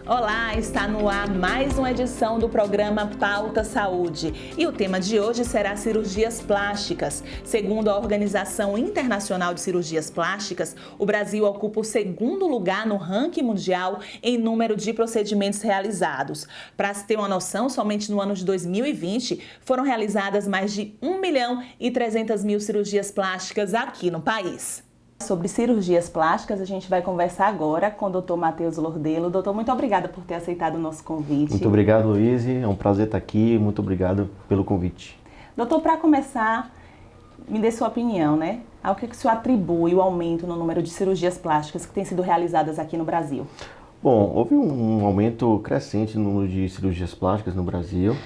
Olá, está no ar mais uma edição do programa Pauta Saúde. E o tema de hoje será cirurgias plásticas. Segundo a Organização Internacional de Cirurgias Plásticas, o Brasil ocupa o segundo lugar no ranking mundial em número de procedimentos realizados. Para se ter uma noção, somente no ano de 2020 foram realizadas mais de 1.300.000 cirurgias plásticas aqui no país. Sobre cirurgias plásticas, a gente vai conversar agora com o Dr. Matheus Lordelo. Doutor, muito obrigada por ter aceitado o nosso convite. Muito obrigado, Luiz. É um prazer estar aqui. Muito obrigado pelo convite. Doutor, para começar, me dê sua opinião, né? Ao que o senhor atribui o aumento no número de cirurgias plásticas que têm sido realizadas aqui no Brasil? Bom, houve um aumento crescente no número de cirurgias plásticas no Brasil.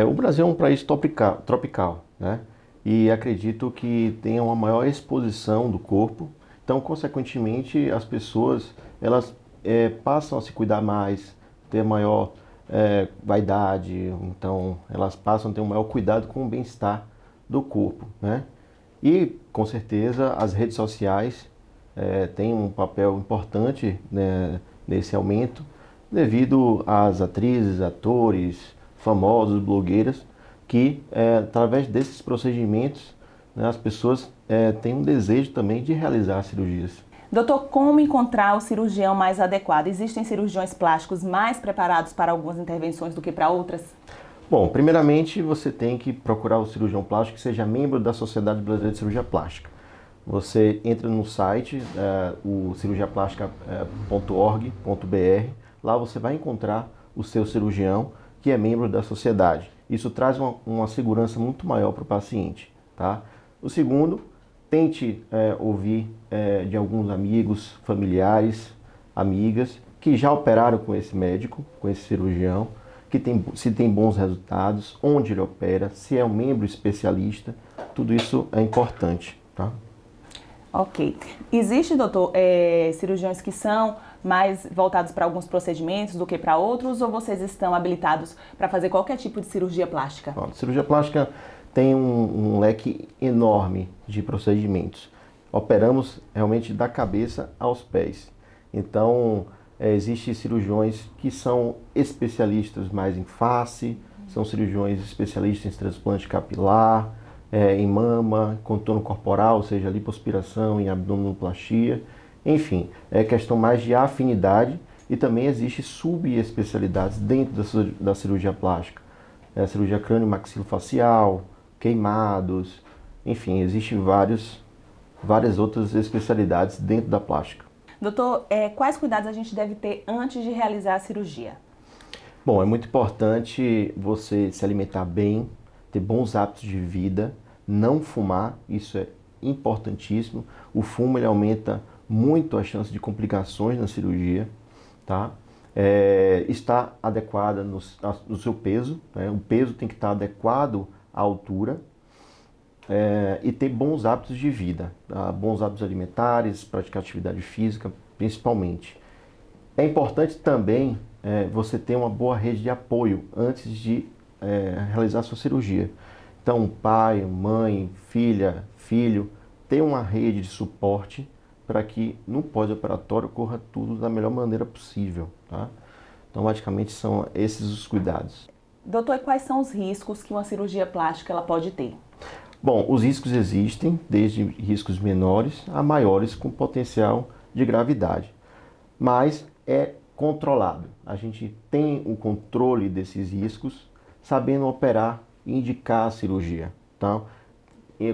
O Brasil é um país tropical, né? E acredito que tenha uma maior exposição do corpo. Então, consequentemente, as pessoas elas passam a se cuidar mais, ter maior vaidade. Então, elas passam a ter um maior cuidado com o bem-estar do corpo, né? E, com certeza, as redes sociais têm um papel importante, né, nesse aumento, devido às atrizes, atores, famosos, blogueiras, que através desses procedimentos, né, as pessoas têm um desejo também de realizar cirurgias. Doutor, como encontrar o cirurgião mais adequado? Existem cirurgiões plásticos mais preparados para algumas intervenções do que para outras? Bom, primeiramente você tem que procurar o cirurgião plástico que seja membro da Sociedade Brasileira de Cirurgia Plástica. Você entra no site, o cirurgiaplástica.org.br, lá você vai encontrar o seu cirurgião que é membro da sociedade. Isso traz uma segurança muito maior para o paciente, tá? O segundo, tente ouvir de alguns amigos, familiares, amigas, que já operaram com esse médico, com esse cirurgião, se tem bons resultados, onde ele opera, se é um membro especialista, tudo isso é importante, tá? Ok. Existe, doutor, cirurgiões que são mais voltados para alguns procedimentos do que para outros, ou vocês estão habilitados para fazer qualquer tipo de cirurgia plástica? A cirurgia plástica tem um leque enorme de procedimentos. Operamos realmente da cabeça aos pés. Então, existem cirurgiões que são especialistas mais em face, são cirurgiões especialistas em transplante capilar, em mama, contorno corporal, ou seja, lipoaspiração, em abdominoplastia. Enfim, é questão mais de afinidade e também existe subespecialidades dentro da cirurgia plástica. A cirurgia crânio-maxilofacial, queimados, enfim, existem várias outras especialidades dentro da plástica. Doutor, quais cuidados a gente deve ter antes de realizar a cirurgia? Bom, é muito importante você se alimentar bem, ter bons hábitos de vida, não fumar, isso é importantíssimo. O fumo ele aumenta muito a chance de complicações na cirurgia, tá? Estar adequada no seu peso, né? O peso tem que estar adequado à altura, e ter bons hábitos de vida, tá? Bons hábitos alimentares, praticar atividade física, principalmente. É importante também você ter uma boa rede de apoio antes de realizar a sua cirurgia. Então, pai, mãe, filha, filho, ter uma rede de suporte para que no pós-operatório ocorra tudo da melhor maneira possível, tá? Então, basicamente, são esses os cuidados. Doutor, e quais são os riscos que uma cirurgia plástica ela pode ter? Bom, os riscos existem, desde riscos menores a maiores com potencial de gravidade, mas é controlado. A gente tem o controle desses riscos, sabendo operar e indicar a cirurgia. Então,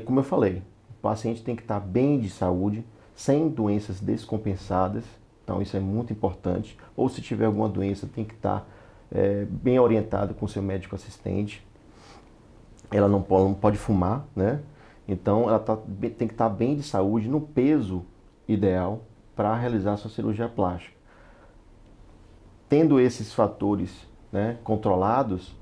como eu falei, o paciente tem que estar bem de saúde, sem doenças descompensadas, então isso é muito importante. Ou se tiver alguma doença, tem que estar bem orientado com o seu médico assistente. Ela não pode fumar, né? Então ela tem que estar bem de saúde, no peso ideal para realizar a sua cirurgia plástica. Tendo esses fatores, né, controlados,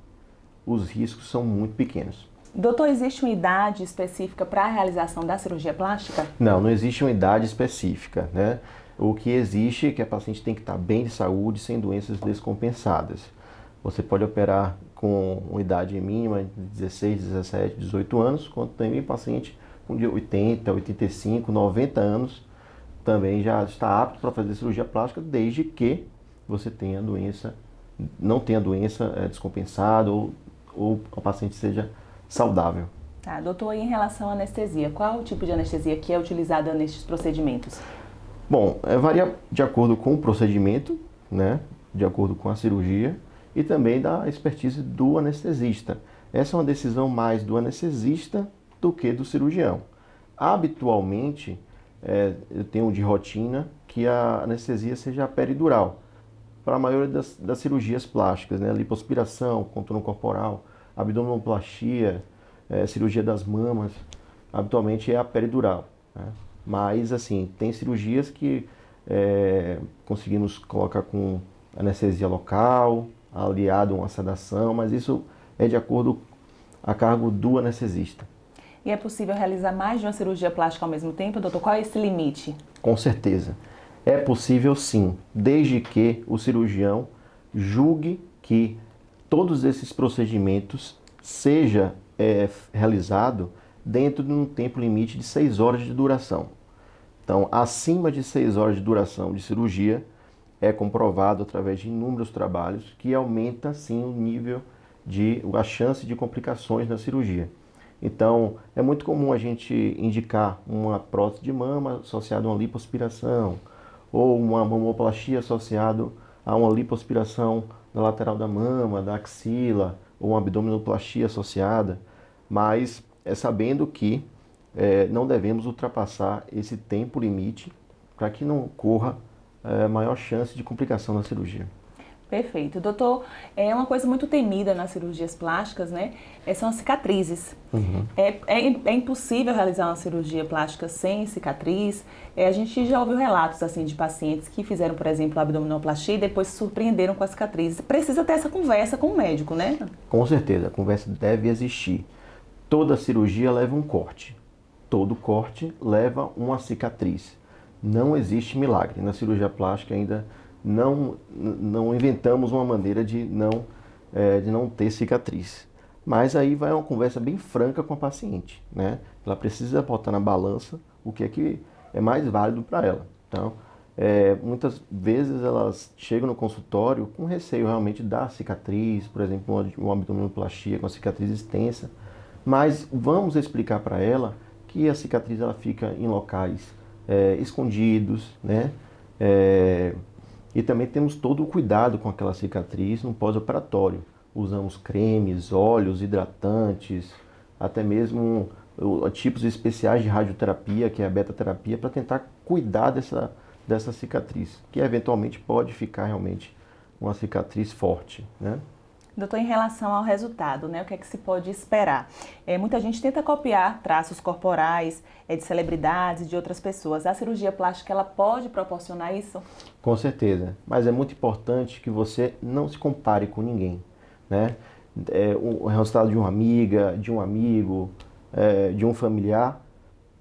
os riscos são muito pequenos. Doutor, existe uma idade específica para a realização da cirurgia plástica? Não existe uma idade específica, né? O que existe é que a paciente tem que estar bem de saúde, sem doenças descompensadas. Você pode operar com uma idade mínima de 16, 17, 18 anos, quanto também paciente com de 80, 85, 90 anos também já está apto para fazer cirurgia plástica, desde que você tenha a doença, não tenha a doença descompensada ou o paciente seja saudável. Tá, doutor, e em relação à anestesia, qual o tipo de anestesia que é utilizada nestes procedimentos? Bom, varia de acordo com o procedimento, né? De acordo com a cirurgia e também da expertise do anestesista. Essa é uma decisão mais do anestesista do que do cirurgião. Habitualmente, eu tenho de rotina que a anestesia seja peridural, para a maioria das cirurgias plásticas, né? Lipoaspiração, contorno corporal, abdominoplastia, cirurgia das mamas, habitualmente é a peridural, né? Mas, assim, tem cirurgias que conseguimos colocar com anestesia local, aliado a uma sedação, mas isso é de acordo a cargo do anestesista. E é possível realizar mais de uma cirurgia plástica ao mesmo tempo, doutor? Qual é esse limite? Com certeza. É possível sim, desde que o cirurgião julgue que todos esses procedimentos seja realizado dentro de um tempo limite de 6 horas de duração. Então, acima de 6 horas de duração de cirurgia, é comprovado através de inúmeros trabalhos que aumenta sim o nível a chance de complicações na cirurgia. Então, é muito comum a gente indicar uma prótese de mama associada a uma lipoaspiração, ou uma mamoplastia associada a uma lipoaspiração na lateral da mama, da axila, ou uma abdominoplastia associada, mas sabendo que não devemos ultrapassar esse tempo limite para que não ocorra maior chance de complicação na cirurgia. Perfeito. Doutor, é uma coisa muito temida nas cirurgias plásticas, né? São as cicatrizes. Uhum. É impossível realizar uma cirurgia plástica sem cicatriz. A gente já ouviu relatos assim de pacientes que fizeram, por exemplo, abdominoplastia e depois se surpreenderam com a cicatriz. Precisa ter essa conversa com o médico, né? Com certeza, a conversa deve existir. Toda cirurgia leva um corte. Todo corte leva uma cicatriz. Não existe milagre. Na cirurgia plástica ainda não inventamos uma maneira de não ter cicatriz. Mas aí vai uma conversa bem franca com a paciente, né? Ela precisa botar na balança o que é mais válido para ela. Então, muitas vezes elas chegam no consultório com receio realmente da cicatriz, por exemplo, uma abdominoplastia com a cicatriz extensa, mas vamos explicar para ela que a cicatriz ela fica em locais escondidos, né? E também temos todo o cuidado com aquela cicatriz no pós-operatório. Usamos cremes, óleos, hidratantes, até mesmo tipos especiais de radioterapia, que é a beta-terapia, para tentar cuidar dessa cicatriz, que eventualmente pode ficar realmente uma cicatriz forte, né? Doutor, em relação ao resultado, né, o que é que se pode esperar? Muita gente tenta copiar traços corporais de celebridades e de outras pessoas. A cirurgia plástica, ela pode proporcionar isso? Com certeza, mas é muito importante que você não se compare com ninguém, né? O resultado de uma amiga, de um amigo, de um familiar,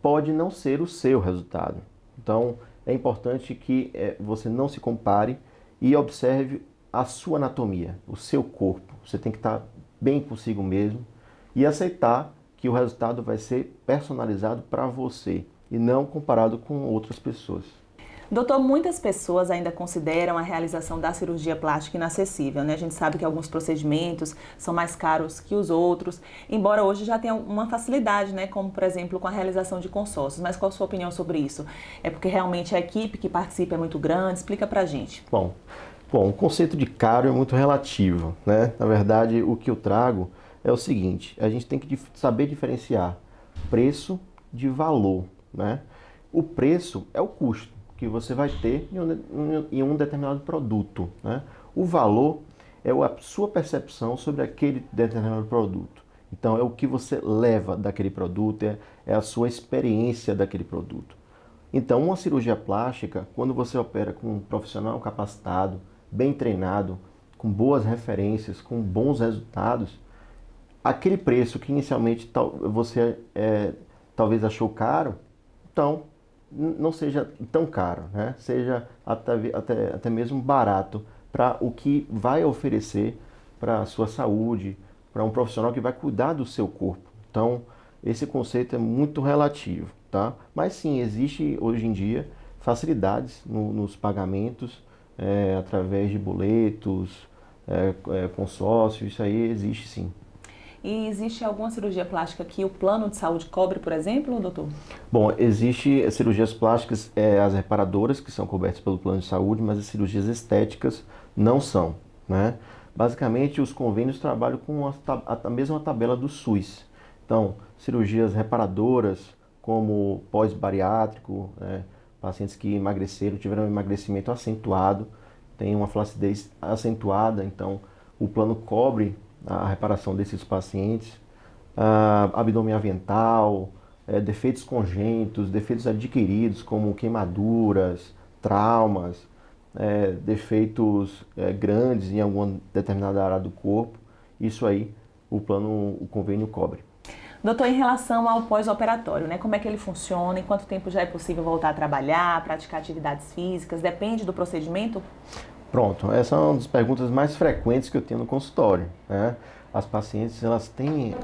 pode não ser o seu resultado. Então, é importante que você não se compare e observe a sua anatomia, o seu corpo. Você tem que estar bem consigo mesmo e aceitar que o resultado vai ser personalizado para você e não comparado com outras pessoas. Doutor, muitas pessoas ainda consideram a realização da cirurgia plástica inacessível, né? A gente sabe que alguns procedimentos são mais caros que os outros, embora hoje já tenha uma facilidade, né? Como, por exemplo, com a realização de consórcios. Mas qual a sua opinião sobre isso? É porque realmente a equipe que participa é muito grande? Explica pra gente. Bom, o conceito de caro é muito relativo, né? Na verdade, o que eu trago é o seguinte: a gente tem que saber diferenciar preço de valor, né? O preço é o custo que você vai ter em um determinado produto, né? O valor é a sua percepção sobre aquele determinado produto. Então, é o que você leva daquele produto, é a sua experiência daquele produto. Então, uma cirurgia plástica, quando você opera com um profissional capacitado, bem treinado, com boas referências, com bons resultados, aquele preço que inicialmente você talvez achou caro, então não seja tão caro, né? Seja até mesmo barato para o que vai oferecer para a sua saúde, para um profissional que vai cuidar do seu corpo. Então, esse conceito é muito relativo, tá? Mas sim, existe hoje em dia facilidades nos pagamentos, através de boletos, consórcio, isso aí existe sim. E existe alguma cirurgia plástica que o plano de saúde cobre, por exemplo, doutor? Bom, existe cirurgias plásticas, as reparadoras, que são cobertas pelo plano de saúde, mas as cirurgias estéticas não são, né? Basicamente, os convênios trabalham com a mesma tabela do SUS. Então, cirurgias reparadoras, como pós-bariátrico, pacientes que emagreceram, tiveram um emagrecimento acentuado, têm uma flacidez acentuada, então o plano cobre a reparação desses pacientes, abdômen avental, defeitos congênitos, defeitos adquiridos, como queimaduras, traumas, defeitos grandes em alguma determinada área do corpo. Isso aí o convênio cobre. Doutor, em relação ao pós-operatório, né? Como é que ele funciona? Em quanto tempo já é possível voltar a trabalhar, praticar atividades físicas? Depende do procedimento? Pronto, essa é uma das perguntas mais frequentes que eu tenho no consultório, né? As pacientes, elas têm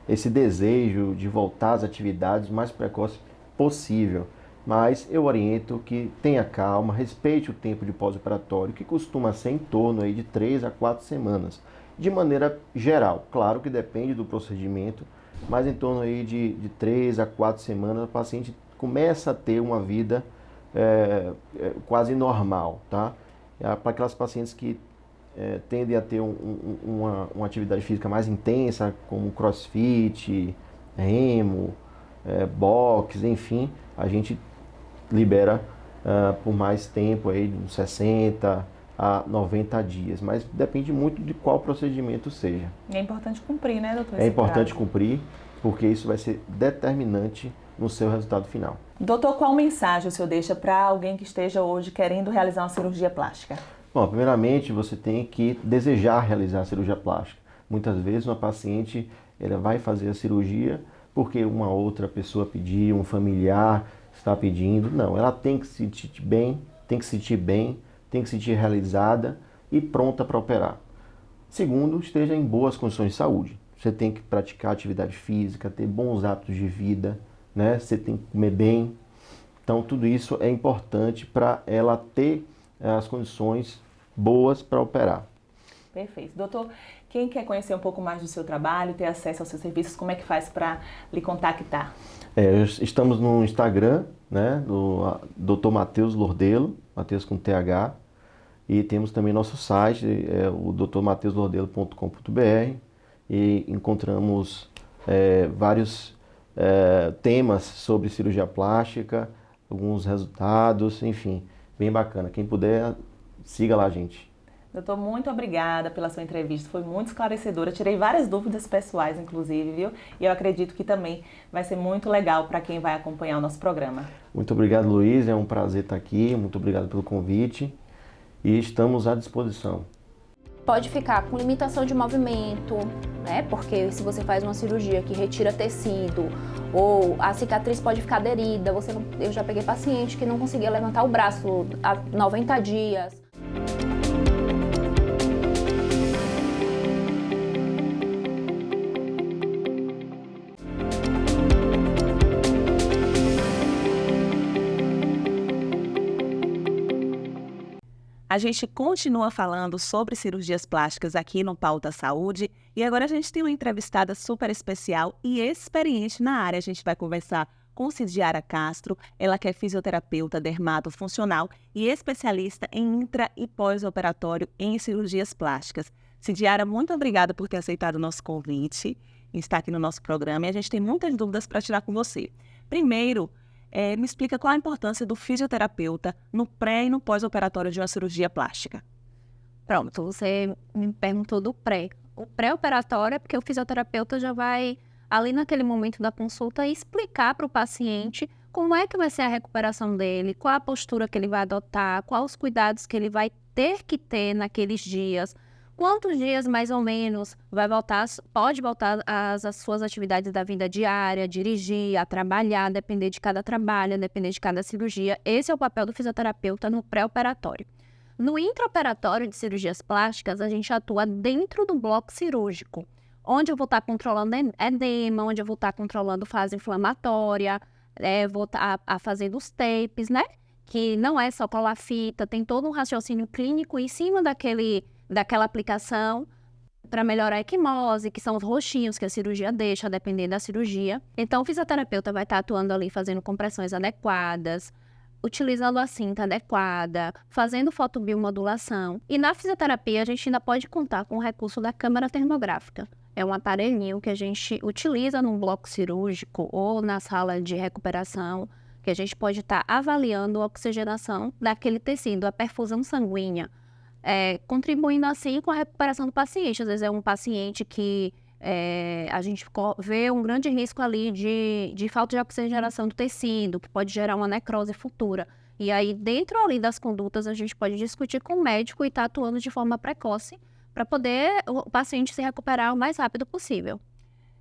esse desejo de voltar às atividades o mais precoce possível, mas eu oriento que tenha calma, respeite o tempo de pós-operatório, que costuma ser em torno aí de 3 a 4 semanas, de maneira geral. Claro que depende do procedimento, mas em torno aí de 3 a 4 semanas, o paciente começa a ter uma vida quase normal, tá? Para aquelas pacientes que tendem a ter uma atividade física mais intensa, como crossfit, remo, boxe, enfim, a gente libera por mais tempo, aí, de uns 60 a 90 dias, mas depende muito de qual procedimento seja. É importante cumprir, né, doutor? É importante cumprir, porque isso vai ser determinante no seu resultado final. Doutor, qual mensagem o senhor deixa para alguém que esteja hoje querendo realizar uma cirurgia plástica? Bom, primeiramente você tem que desejar realizar a cirurgia plástica. Muitas vezes uma paciente ela vai fazer a cirurgia porque uma outra pessoa pediu, um familiar está pedindo. Não, ela tem que se sentir bem, tem que se sentir realizada e pronta para operar. Segundo, esteja em boas condições de saúde. Você tem que praticar atividade física, ter bons hábitos de vida, né? Você tem que comer bem. Então, tudo isso é importante para ela ter as condições boas para operar. Perfeito. Doutor, quem quer conhecer um pouco mais do seu trabalho, ter acesso aos seus serviços, como é que faz para lhe contactar? Estamos no Instagram, né, do Dr. Matheus Lordelo, Matheus com TH, e temos também nosso site, o drmatheuslordelo.com.br, e encontramos vários temas sobre cirurgia plástica, alguns resultados, enfim, bem bacana. Quem puder, siga lá, gente. Doutor, muito obrigada pela sua entrevista, foi muito esclarecedora, tirei várias dúvidas pessoais, inclusive, viu? E eu acredito que também vai ser muito legal para quem vai acompanhar o nosso programa. Muito obrigado, Luiz, é um prazer estar aqui, muito obrigado pelo convite e estamos à disposição. Pode ficar com limitação de movimento, né? Porque se você faz uma cirurgia que retira tecido ou a cicatriz pode ficar aderida, eu já peguei paciente que não conseguia levantar o braço há 90 dias. A gente continua falando sobre cirurgias plásticas aqui no Pauta Saúde e agora a gente tem uma entrevistada super especial e experiente na área. A gente vai conversar com Cidiara Castro, ela que é fisioterapeuta dermatofuncional e especialista em intra e pós-operatório em cirurgias plásticas. Cidiara, muito obrigada por ter aceitado o nosso convite e estar aqui no nosso programa e a gente tem muitas dúvidas para tirar com você. Primeiro, me explica qual a importância do fisioterapeuta no pré e no pós-operatório de uma cirurgia plástica. Pronto, você me perguntou do pré. O pré-operatório é porque o fisioterapeuta já vai, ali naquele momento da consulta, explicar para o paciente como é que vai ser a recuperação dele, qual a postura que ele vai adotar, quais os cuidados que ele vai ter que ter naqueles dias, quantos dias mais ou menos pode voltar às suas atividades da vida diária, dirigir, a trabalhar, depender de cada trabalho, depender de cada cirurgia. Esse é o papel do fisioterapeuta no pré-operatório. No intraoperatório de cirurgias plásticas, a gente atua dentro do bloco cirúrgico, onde eu vou estar controlando edema, onde eu vou estar controlando fase inflamatória, vou estar fazendo os tapes, né? que não é só colar fita, tem todo um raciocínio clínico em cima daquela aplicação para melhorar a equimose, que são os roxinhos que a cirurgia deixa, a depender da cirurgia. Então, o fisioterapeuta vai estar atuando ali, fazendo compressões adequadas, utilizando a cinta adequada, fazendo fotobiomodulação. E na fisioterapia, a gente ainda pode contar com o recurso da câmara termográfica. É um aparelhinho que a gente utiliza num bloco cirúrgico ou na sala de recuperação, que a gente pode estar avaliando a oxigenação daquele tecido, a perfusão sanguínea, contribuindo assim com a recuperação do paciente. Às vezes é um paciente que a gente vê um grande risco ali de falta de oxigenação do tecido, que pode gerar uma necrose futura. E aí, dentro ali das condutas, a gente pode discutir com o médico e estar atuando de forma precoce para poder o paciente se recuperar o mais rápido possível.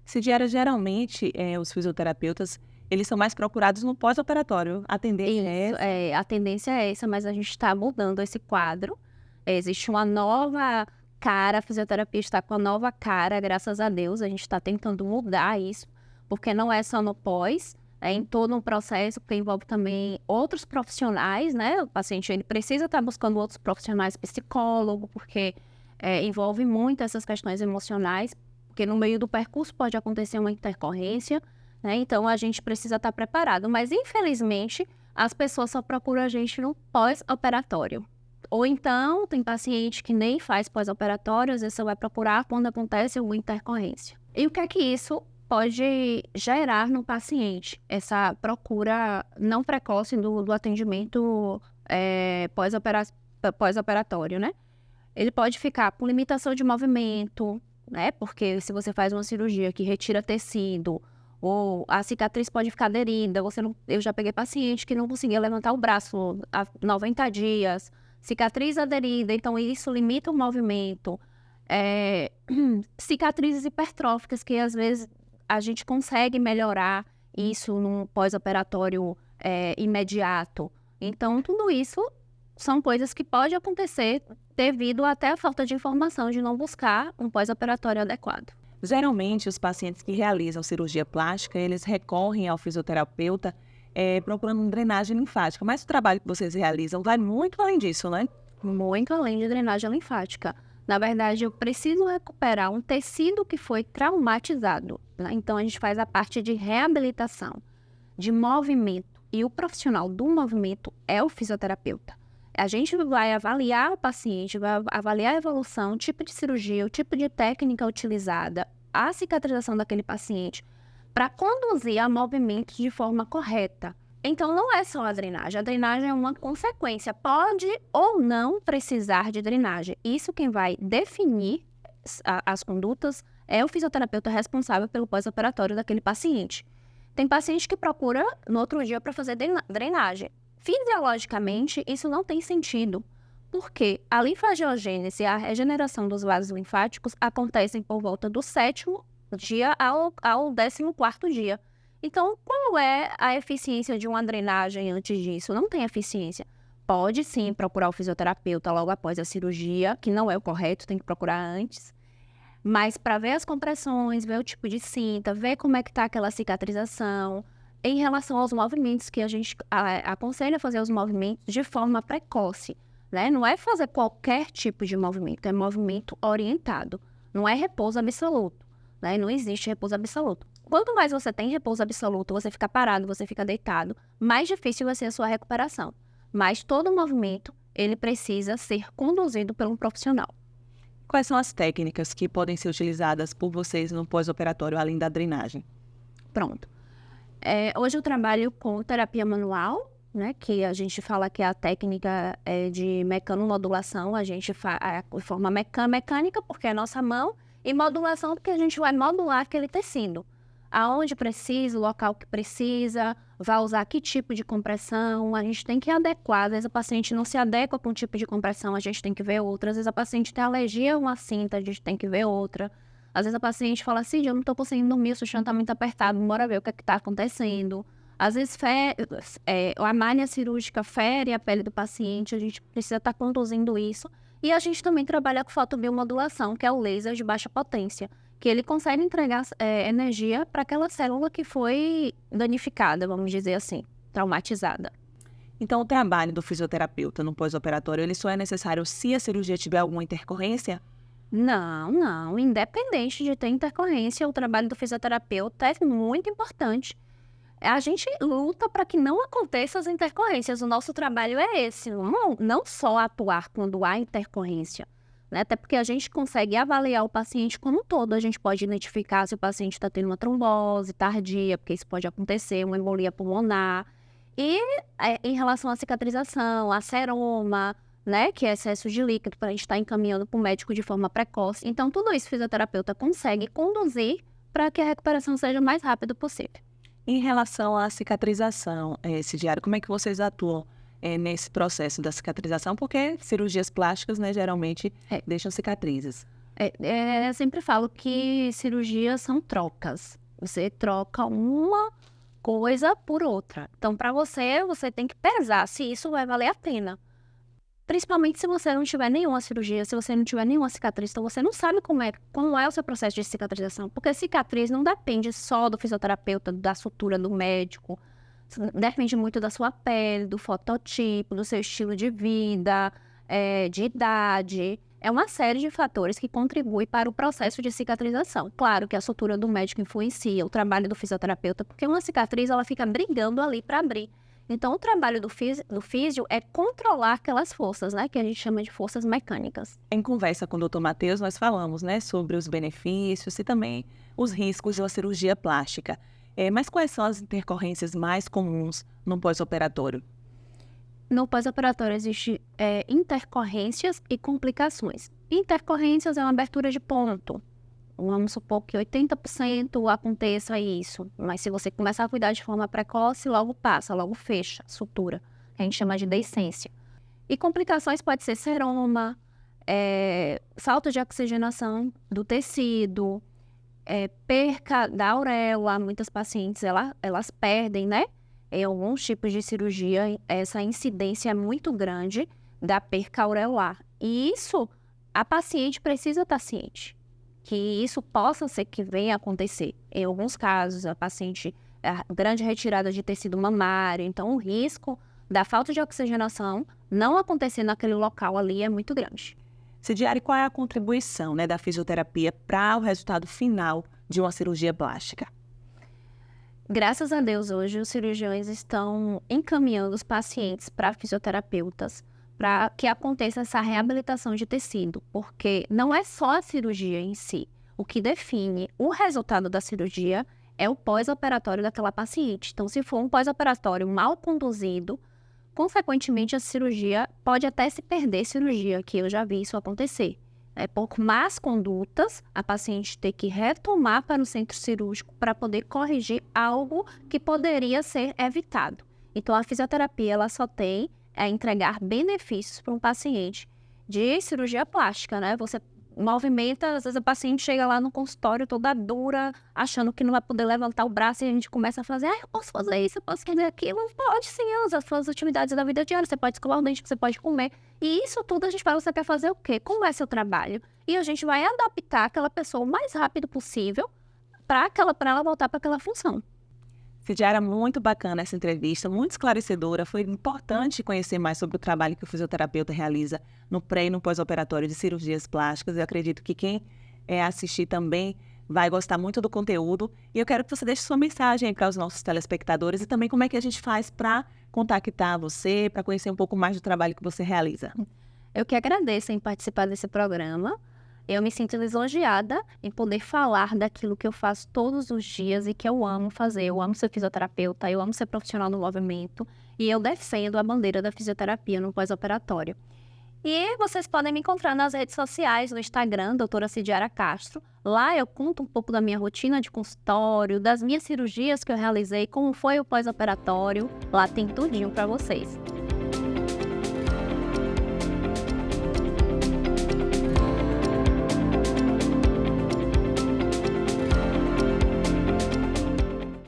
Cidiara, geralmente, os fisioterapeutas, eles são mais procurados no pós-operatório. A tendência é essa? A tendência é essa, mas a gente está mudando esse quadro. Existe uma nova cara, a fisioterapia está com a nova cara, graças a Deus. A gente está tentando mudar isso, porque não é só no pós, é em todo um processo, porque envolve também outros profissionais, né? O paciente ele precisa estar buscando outros profissionais, psicólogo, porque envolve muito essas questões emocionais, porque no meio do percurso pode acontecer uma intercorrência, né? Então, a gente precisa estar preparado. Mas, infelizmente, as pessoas só procuram a gente no pós-operatório. Ou então, tem paciente que nem faz pós-operatório, às vezes você vai procurar quando acontece alguma intercorrência. E o que é que isso pode gerar no paciente? Essa procura não precoce do atendimento pós-operatório, né? Ele pode ficar com limitação de movimento, né? Porque se você faz uma cirurgia que retira tecido, ou a cicatriz pode ficar aderida, eu já peguei paciente que não conseguia levantar o braço há 90 dias, cicatriz aderida, então isso limita o movimento. Cicatrizes hipertróficas, que às vezes a gente consegue melhorar isso num pós-operatório imediato. Então, tudo isso são coisas que podem acontecer devido até a falta de informação de não buscar um pós-operatório adequado. Geralmente, os pacientes que realizam cirurgia plástica, eles recorrem ao fisioterapeuta procurando drenagem linfática. Mas o trabalho que vocês realizam vai muito além disso, né? Muito além de drenagem linfática. Na verdade, eu preciso recuperar um tecido que foi traumatizado, né? Então, a gente faz a parte de reabilitação, de movimento. E o profissional do movimento é o fisioterapeuta. A gente vai avaliar o paciente, vai avaliar a evolução, o tipo de cirurgia, o tipo de técnica utilizada, a cicatrização daquele paciente, para conduzir a movimentos de forma correta. Então, não é só a drenagem é uma consequência. Pode ou não precisar de drenagem. Isso quem vai definir as condutas é o fisioterapeuta responsável pelo pós-operatório daquele paciente. Tem paciente que procura no outro dia para fazer drenagem. Fisiologicamente, isso não tem sentido, porque a linfagiogênese e a regeneração dos vasos linfáticos acontecem por volta do 7º dia ao 14º dia. Então, qual é a eficiência de uma drenagem antes disso? Não tem eficiência. Pode sim procurar o fisioterapeuta logo após a cirurgia, que não é o correto, tem que procurar antes. Mas para ver as compressões, ver o tipo de cinta, ver como é que está aquela cicatrização. Em relação aos movimentos, que a gente aconselha a fazer os movimentos de forma precoce, né? Não é fazer qualquer tipo de movimento, é movimento orientado. Não é repouso absoluto, né? Não existe repouso absoluto. Quanto mais você tem repouso absoluto, você fica parado, você fica deitado, mais difícil vai ser a sua recuperação. Mas todo movimento, ele precisa ser conduzido por um profissional. Quais são as técnicas que podem ser utilizadas por vocês no pós-operatório, além da drenagem? Pronto. Hoje eu trabalho com terapia manual, né, que a gente fala que é a técnica de mecanomodulação, a gente faz de forma mecânica, porque é a nossa mão, e modulação, porque a gente vai modular aquele tecido. Aonde precisa, o local que precisa, vai usar que tipo de compressão, a gente tem que adequar. Às vezes a paciente não se adequa com um tipo de compressão, a gente tem que ver outra. Às vezes a paciente tem alergia a uma cinta, a gente tem que ver outra. Às vezes a paciente fala assim, eu não estou conseguindo dormir, o sutiã está muito apertado, bora ver o que está acontecendo. Às vezes a malha cirúrgica fere a pele do paciente, a gente precisa estar conduzindo isso. E a gente também trabalha com fotobiomodulação, que é o laser de baixa potência, que ele consegue entregar energia para aquela célula que foi danificada, vamos dizer assim, traumatizada. Então, o trabalho do fisioterapeuta no pós-operatório, ele só é necessário se a cirurgia tiver alguma intercorrência? Não, não. Independente de ter intercorrência, o trabalho do fisioterapeuta é muito importante. A gente luta para que não aconteçam as intercorrências. O nosso trabalho é esse, não só atuar quando há intercorrência, né? Até porque a gente consegue avaliar o paciente como um todo. A gente pode identificar se o paciente está tendo uma trombose tardia, porque isso pode acontecer, uma embolia pulmonar. E em relação à cicatrização, a seroma, né, que é excesso de líquido, para a gente estar encaminhando para o médico de forma precoce. Então, tudo isso o fisioterapeuta consegue conduzir para que a recuperação seja o mais rápido possível. Em relação à cicatrização, Cidiara, como é que vocês atuam nesse processo da cicatrização? Porque cirurgias plásticas, né, geralmente deixam cicatrizes. Eu sempre falo que cirurgias são trocas. Você troca uma coisa por outra. Então, para você tem que pesar se isso vai valer a pena. Principalmente se você não tiver nenhuma cirurgia, se você não tiver nenhuma cicatriz, então você não sabe como é o seu processo de cicatrização. Porque cicatriz não depende só do fisioterapeuta, da sutura do médico. Depende muito da sua pele, do fototipo, do seu estilo de vida, de idade. É uma série de fatores que contribuem para o processo de cicatrização. Claro que a sutura do médico influencia, o trabalho do fisioterapeuta, porque uma cicatriz ela fica brigando ali para abrir. Então, o trabalho do físio é controlar aquelas forças, né? Que a gente chama de forças mecânicas. Em conversa com o Dr. Matheus, nós falamos, né, sobre os benefícios e também os riscos de uma cirurgia plástica. Mas quais são as intercorrências mais comuns no pós-operatório? No pós-operatório existem intercorrências e complicações. Intercorrências é uma abertura de ponto. Vamos supor que 80% aconteça isso, mas se você começar a cuidar de forma precoce, logo passa, logo fecha, sutura, que a gente chama de deiscência. E complicações pode ser seroma, falta de oxigenação do tecido, perca da auréola. Muitas pacientes, elas perdem, né? Em alguns tipos de cirurgia, essa incidência é muito grande da perca aureolar. E isso, a paciente precisa estar ciente que isso possa ser que venha a acontecer. Em alguns casos, a grande retirada de tecido mamário, então o risco da falta de oxigenação não acontecer naquele local ali é muito grande. Cidiara, qual é a contribuição, né, da fisioterapia para o resultado final de uma cirurgia plástica? Graças a Deus, hoje os cirurgiões estão encaminhando os pacientes para fisioterapeutas para que aconteça essa reabilitação de tecido, porque não é só a cirurgia em si. O que define o resultado da cirurgia é o pós-operatório daquela paciente. Então, se for um pós-operatório mal conduzido, consequentemente a cirurgia pode até se perder cirurgia, que eu já vi isso acontecer. Por más condutas, a paciente ter que retomar para o centro cirúrgico para poder corrigir algo que poderia ser evitado. Então, a fisioterapia ela só tem entregar benefícios para um paciente de cirurgia plástica, né? Você movimenta, às vezes a paciente chega lá no consultório toda dura, achando que não vai poder levantar o braço e a gente começa a fazer, eu posso fazer isso, eu posso fazer aquilo. Pode sim, as suas atividades da vida diária, você pode escovar o dente, você pode comer. E isso tudo a gente fala, você quer fazer o quê? Como é seu trabalho? E a gente vai adaptar aquela pessoa o mais rápido possível para ela voltar para aquela função. Cidiara, muito bacana essa entrevista, muito esclarecedora. Foi importante conhecer mais sobre o trabalho que o fisioterapeuta realiza no pré e no pós-operatório de cirurgias plásticas. Eu acredito que quem assistir também vai gostar muito do conteúdo. E eu quero que você deixe sua mensagem para os nossos telespectadores e também como é que a gente faz para contactar você, para conhecer um pouco mais do trabalho que você realiza. Eu que agradeço em participar desse programa. Eu me sinto lisonjeada em poder falar daquilo que eu faço todos os dias e que eu amo fazer. Eu amo ser fisioterapeuta, eu amo ser profissional no movimento e eu defendo a bandeira da fisioterapia no pós-operatório. E vocês podem me encontrar nas redes sociais, no Instagram, doutora Cidiara Castro. Lá eu conto um pouco da minha rotina de consultório, das minhas cirurgias que eu realizei, como foi o pós-operatório. Lá tem tudinho para vocês.